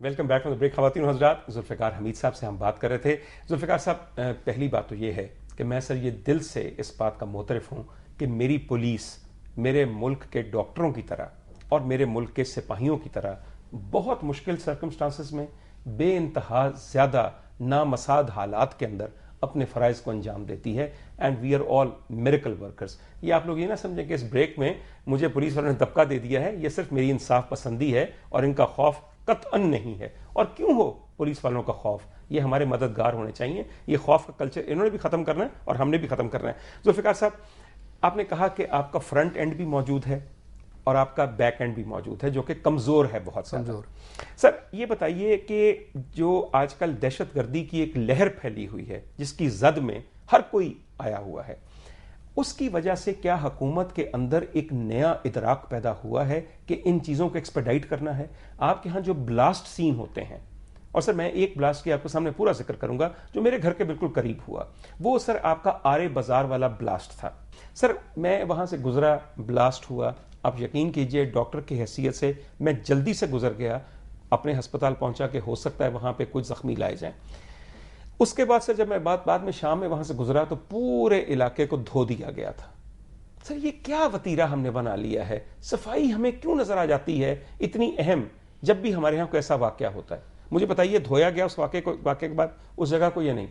Welcome back from the break. ख़वातीन और हज़रात, जुल्फ़िकार हमीद साहब से हम बात कर रहे थे। जुल्फ़िकार साहब, पहली बात तो ये है कि मैं सर ये दिल से इस बात का मोतरफ़ हूँ कि मेरी पुलिस मेरे मुल्क के डॉक्टरों की तरह और मेरे मुल्क के सिपाहियों की तरह बहुत मुश्किल सर्कमस्टांसिस में बेइंतहा ज़्यादा नामसाद हालात के अंदर अपने फ़राइज़ को अंजाम देती है। And we are all miracle workers. ये आप लोग ये ना समझें कि इस ब्रेक में मुझे पुलिस वालों ने दबका दे दिया है, ये सिर्फ मेरी इंसाफ पसंदी है और इनका खौफ कतअन नहीं है। और क्यों हो पुलिस वालों का खौफ, ये हमारे मददगार होने चाहिए। ये खौफ का कल्चर इन्होंने भी ख़त्म करना है और हमने भी ख़त्म करना है। जुल्फ़िकार साहब, आपने कहा कि आपका फ्रंट एंड भी मौजूद है और आपका बैक एंड भी मौजूद है जो कि कमज़ोर है, बहुत कमज़ोर। सर ये बताइए कि जो आजकल दहशतगर्दी की एक लहर फैली हुई है जिसकी जद में हर कोई आया हुआ है, उसकी वजह से क्या हुकूमत के अंदर एक नया इदराक पैदा हुआ है कि इन चीज़ों को एक्सपेडाइट करना है? आपके यहाँ जो ब्लास्ट सीन होते हैं, और सर मैं एक ब्लास्ट की आपके सामने पूरा जिक्र करूंगा जो मेरे घर के बिल्कुल करीब हुआ, वो सर आपका आरे बाजार वाला ब्लास्ट था। सर मैं वहाँ से गुजरा, ब्लास्ट हुआ, आप यकीन कीजिए डॉक्टर की हैसियत से मैं जल्दी से गुजर गया, अपने अस्पताल पहुंचा कि हो सकता है वहाँ पे कुछ जख्मी लाए जाएं। उसके बाद सर जब मैं बाद में शाम में वहां से गुजरा तो पूरे इलाके को धो दिया गया था। सर ये क्या वतीरा हमने बना लिया है? सफाई हमें क्यों नजर आ जाती है इतनी अहम जब भी हमारे यहाँ कोई ऐसा वाकया होता है? मुझे बताइए, धोया गया उस वाकये के बाद उस जगह को या नहीं?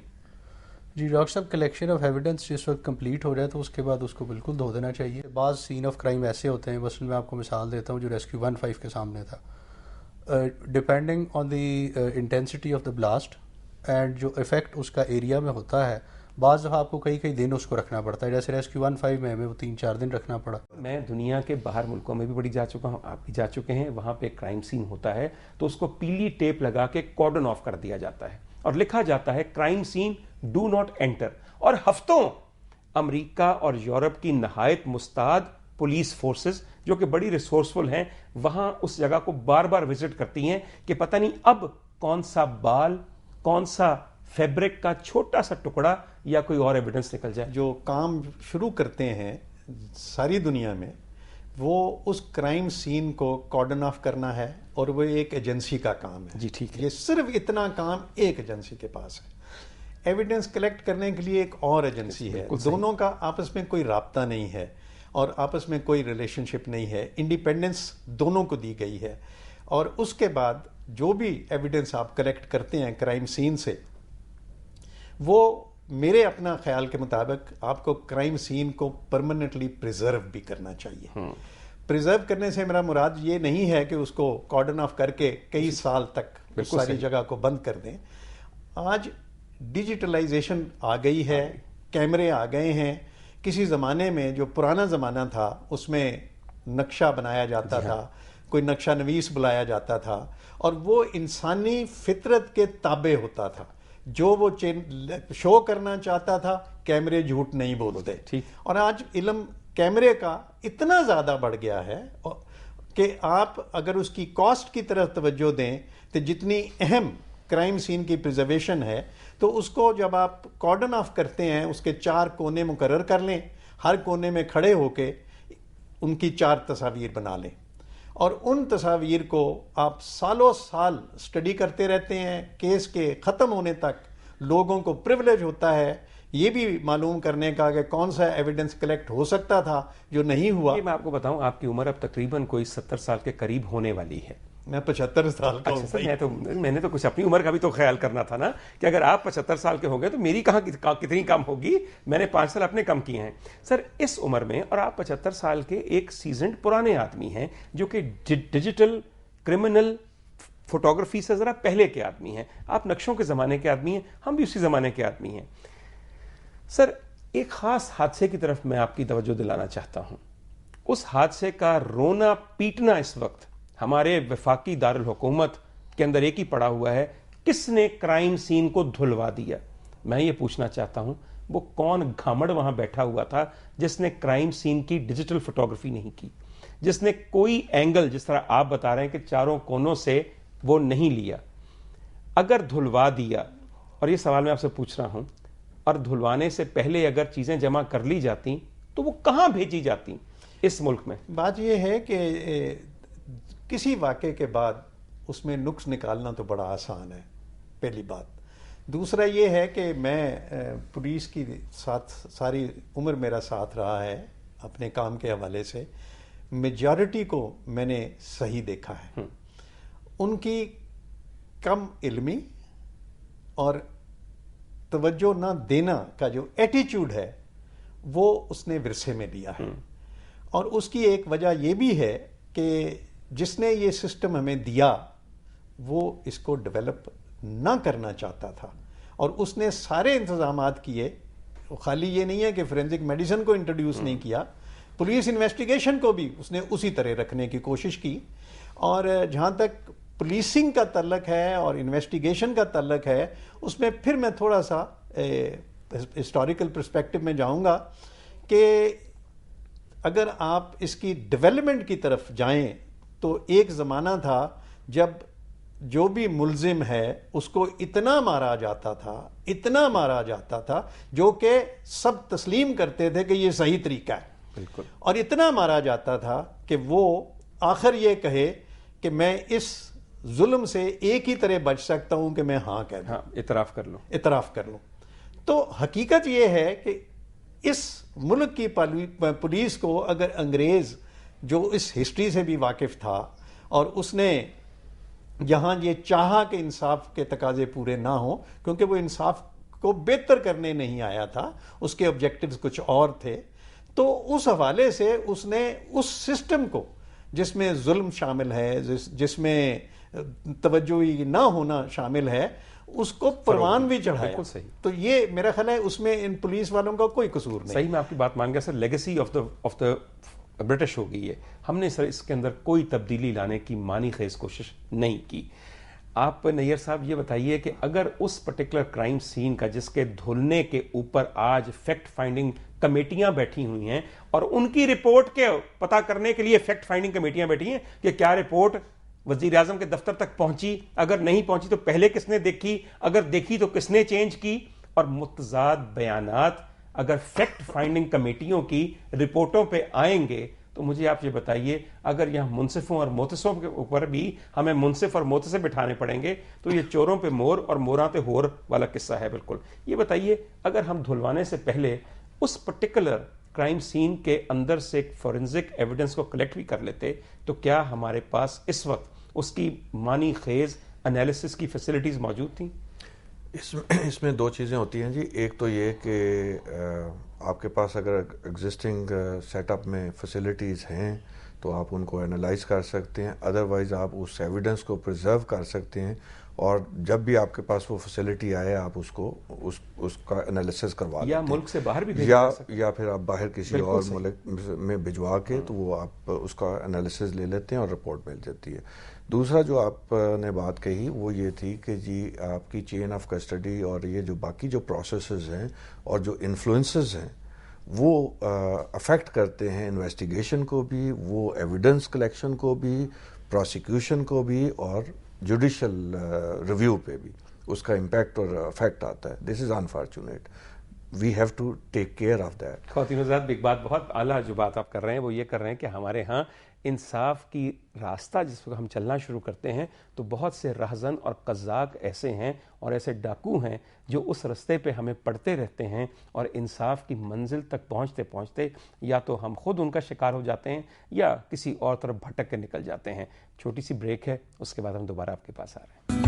जी डॉक्टर साहब, कलेक्शन ऑफ एविडेंस जिस वक्त कंप्लीट हो जाए तो उसके बाद उसको बिल्कुल धो देना चाहिए। बाज़ सीन ऑफ क्राइम ऐसे होते हैं, बस मैं आपको मिसाल देता हूँ जो रेस्क्यू 15 के सामने था। Depending on the intensity of the blast and जो इफेक्ट उसका एरिया में होता है, बाज़ दफ़ा आपको कई दिन उसको रखना पड़ता है। जैसे रेस्क्यू 15 में हमें वो 3-4 दिन रखना पड़ा। मैं दुनिया के बाहर मुल्कों में भी बड़ी जा चुका हूँ, आप भी जा चुके हैं। वहाँ पे क्राइम सीन होता है तो उसको पीली टेप लगा के कॉर्डन ऑफ कर दिया जाता है और लिखा जाता है crime scene do not enter. और हफ्तों अमेरिका और यूरोप की नहायत मुस्ताद पुलिस फोर्सेस जो कि बड़ी रिसोर्सफुल हैं, वहाँ उस जगह को बार बार विजिट करती हैं कि पता नहीं अब कौन सा बाल, कौन सा फैब्रिक का छोटा सा टुकड़ा या कोई और एविडेंस निकल जाए। जो काम शुरू करते हैं सारी दुनिया में, वो उस क्राइम सीन को कॉर्डन ऑफ करना है और वो एक एजेंसी का काम है। जी ठीक है, ये सिर्फ इतना काम एक एजेंसी के पास है। एविडेंस कलेक्ट करने के लिए एक और एजेंसी है। दोनों का आपस में कोई राब्ता नहीं है और आपस में कोई रिलेशनशिप नहीं है। इंडिपेंडेंस दोनों को दी गई है। और उसके बाद जो भी एविडेंस आप कलेक्ट करते हैं क्राइम सीन से, वो मेरे अपना ख्याल के मुताबिक आपको क्राइम सीन को परमानेंटली प्रिजर्व भी करना चाहिए। प्रिजर्व करने से मेरा मुराद ये नहीं है कि उसको कॉर्डन ऑफ करके कई साल तक उस सारी जगह को बंद कर दें। आज डिजिटलाइजेशन आ गई है, कैमरे आ गए हैं। किसी ज़माने में जो पुराना ज़माना था उसमें नक्शा बनाया जाता था, कोई नक्शा नवीस बुलाया जाता था और वो इंसानी फितरत के ताबे होता था। जो वो शो करना चाहता था, कैमरे झूठ नहीं बोलते। और आज इल्म कैमरे का इतना ज़्यादा बढ़ गया है कि आप अगर उसकी कॉस्ट की तरफ तवज्जो दें तो जितनी अहम क्राइम सीन की प्रिजर्वेशन है, तो उसको जब आप कॉर्डन ऑफ करते हैं उसके 4 कोने मुकर्रर कर लें, हर कोने में खड़े होके उनकी 4 तस्वीर बना लें और उन तस्वीर को आप सालों साल स्टडी करते रहते हैं। केस के ख़त्म होने तक लोगों को प्रिविलेज होता है ये भी मालूम करने का कि कौन सा एविडेंस कलेक्ट हो सकता था जो नहीं हुआ। ये मैं आपको बताऊं, आपकी उम्र अब तकरीबन कोई 70 साल के करीब होने वाली है। मैं 75 साल का हूं। मैंने तो कुछ अपनी उम्र का भी तो ख्याल करना था ना कि अगर आप 75 साल के हो गए तो मेरी कहाँ कितनी कम होगी। मैंने 5 साल अपने कम किए हैं सर इस उम्र में, और आप 75 साल के एक सीजन्ड पुराने आदमी हैं जो कि डिजिटल क्रिमिनल फोटोग्राफी से जरा पहले के आदमी हैं। आप नक्शों के ज़माने के आदमी हैं, हम भी उसी ज़माने के आदमी हैं। सर एक ख़ास हादसे की तरफ मैं आपकी तवज्जो दिलाना चाहता हूँ। उस हादसे का रोना पीटना इस वक्त हमारे वफाकी दारुल हुकूमत के अंदर एक ही पड़ा हुआ है, किसने क्राइम सीन को धुलवा दिया। मैं ये पूछना चाहता हूँ, वो कौन घामड़ वहाँ बैठा हुआ था जिसने क्राइम सीन की डिजिटल फोटोग्राफी नहीं की, जिसने कोई एंगल जिस तरह आप बता रहे हैं कि 4 कोनों से वो नहीं लिया। अगर धुलवा दिया, और ये सवाल मैं आपसे पूछ रहा हूँ, और धुलवाने से पहले अगर चीज़ें जमा कर ली जाती तो वो कहाँ भेजी जाती इस मुल्क में? बात ये है कि किसी वाक़े के बाद اس میں نقص نکالنا تو بڑا آسان ہے، پہلی بات. دوسرا یہ ہے کہ میں پولیس کی ساتھ ساری عمر میرا ساتھ رہا ہے اپنے کام کے حوالے سے. میجارٹی کو میں نے صحیح دیکھا ہے. ان کی کم علمی اور توجہ نہ دینا کا جو ایٹیچیوڈ ہے وہ اس نے ورثے میں لیا ہے. اور اس کی ایک وجہ یہ بھی ہے کہ جس نے یہ سسٹم ہمیں دیا وہ اس کو ڈیولپ نہ کرنا چاہتا تھا، اور اس نے سارے انتظامات کیے. خالی یہ نہیں ہے کہ فورینزک میڈیسن کو انٹروڈیوس نہیں کیا، پولیس انویسٹیگیشن کو بھی اس نے اسی طرح رکھنے کی کوشش کی. اور جہاں تک پولیسنگ کا تعلق ہے اور انویسٹیگیشن کا تعلق ہے، اس میں پھر میں تھوڑا سا ہسٹوریکل پرسپیکٹو میں جاؤں گا کہ اگر آپ اس کی ڈیولپمنٹ کی طرف جائیں تو ایک زمانہ تھا جب جو بھی ملزم ہے اس کو اتنا مارا جاتا تھا جو کہ سب تسلیم کرتے تھے کہ یہ صحیح طریقہ ہے. بالکل. اور اتنا مارا جاتا تھا کہ وہ آخر یہ کہے کہ میں اس ظلم سے ایک ہی طرح بچ سکتا ہوں کہ میں ہاں کہہ دوں، اعتراف کر لوں. تو حقیقت یہ ہے کہ اس ملک کی پولیس کو اگر انگریز جو اس ہسٹری سے بھی واقف تھا اور اس نے یہاں یہ چاہا کہ انصاف کے تقاضے پورے نہ ہوں، کیونکہ وہ انصاف کو بہتر کرنے نہیں آیا تھا، اس کے آبجیکٹیوز کچھ اور تھے، تو اس حوالے سے اس نے اس سسٹم کو جس میں ظلم شامل ہے، جس میں توجہ نہ ہونا شامل ہے، اس کو پروان بھی چڑھایا. تو یہ میرا خیال ہے اس میں ان پولیس والوں کا کوئی قصور نہیں. صحیح میں آپ کی بات مان گیا سر. لیگیسی آف دا برٹش ہو گئی ہے. ہم نے سر اس کے اندر کوئی تبدیلی لانے کی معنی خیز کوشش نہیں کی. آپ نیئر صاحب یہ بتائیے کہ اگر اس پرٹیکولر کرائم سین کا جس کے دھلنے کے اوپر آج فیکٹ فائنڈنگ کمیٹیاں بیٹھی ہوئی ہیں اور ان کی رپورٹ کے پتہ کرنے کے لیے فیکٹ فائنڈنگ کمیٹیاں بیٹھی ہیں کہ کیا رپورٹ وزیر اعظم کے دفتر تک پہنچی، اگر نہیں پہنچی تو پہلے کس نے دیکھی، اگر دیکھی تو کس نے چینج کی، اور متضاد بیانات اگر فیکٹ فائنڈنگ کمیٹیوں کی رپورٹوں پہ آئیں گے تو مجھے آپ یہ بتائیے اگر یہاں منصفوں اور موتسوں کے اوپر بھی ہمیں منصف اور موتسے بٹھانے پڑیں گے تو یہ چوروں پہ مور اور موراں پہ ہور والا قصہ ہے. بالکل. یہ بتائیے اگر ہم دھلوانے سے پہلے اس پرٹیکولر کرائم سین کے اندر سے فورینزک ایویڈنس کو کلیکٹ بھی کر لیتے تو کیا ہمارے پاس اس وقت اس کی معنی خیز انالیسس کی فیسلٹیز موجود تھیں؟ اس میں دو چیزیں ہوتی ہیں جی. ایک تو یہ کہ آپ کے پاس اگر ایگزسٹنگ سیٹ اپ میں فیسلٹیز ہیں تو آپ ان کو انالائز کر سکتے ہیں، ادروائز آپ اس ایویڈنس کو پرزرو کر سکتے ہیں، اور جب بھی آپ کے پاس وہ فیسلٹی آئے آپ اس کو اس کا انالیسس کروا لیتے ہیں، یا ملک سے باہر بھی یا پھر آپ باہر کسی اور ملک میں بھجوا کے تو وہ آپ اس کا انالیسس لے لیتے ہیں اور رپورٹ مل جاتی ہے. دوسرا جو آپ نے بات کہی وہ یہ تھی کہ جی آپ کی چین آف کسٹڈی اور یہ جو باقی جو پروسیسز ہیں اور جو انفلوئنسز ہیں وہ افیکٹ کرتے ہیں انویسٹیگیشن کو بھی، وہ ایویڈنس کلیکشن کو بھی، پروسیکیوشن کو بھی، اور جوڈیشل ریویو پہ بھی اس کا امپیکٹ اور افیکٹ آتا ہے. This is unfortunate. We have to take care of that. خواتین حضرات ایک بات بہت اعلیٰ جو بات آپ کر رہے ہیں وہ یہ کر رہے ہیں کہ ہمارے ہاں انصاف کی راستہ جس وقت ہم چلنا شروع کرتے ہیں تو بہت سے رہزن اور قزاق ایسے ہیں اور ایسے ڈاکو ہیں جو اس رستے پہ ہمیں پڑھتے رہتے ہیں، اور انصاف کی منزل تک پہنچتے پہنچتے یا تو ہم خود ان کا شکار ہو جاتے ہیں یا کسی اور طرف بھٹک کے نکل جاتے ہیں. چھوٹی سی بریک ہے، اس کے بعد ہم دوبارہ آپ کے پاس آ رہے ہیں.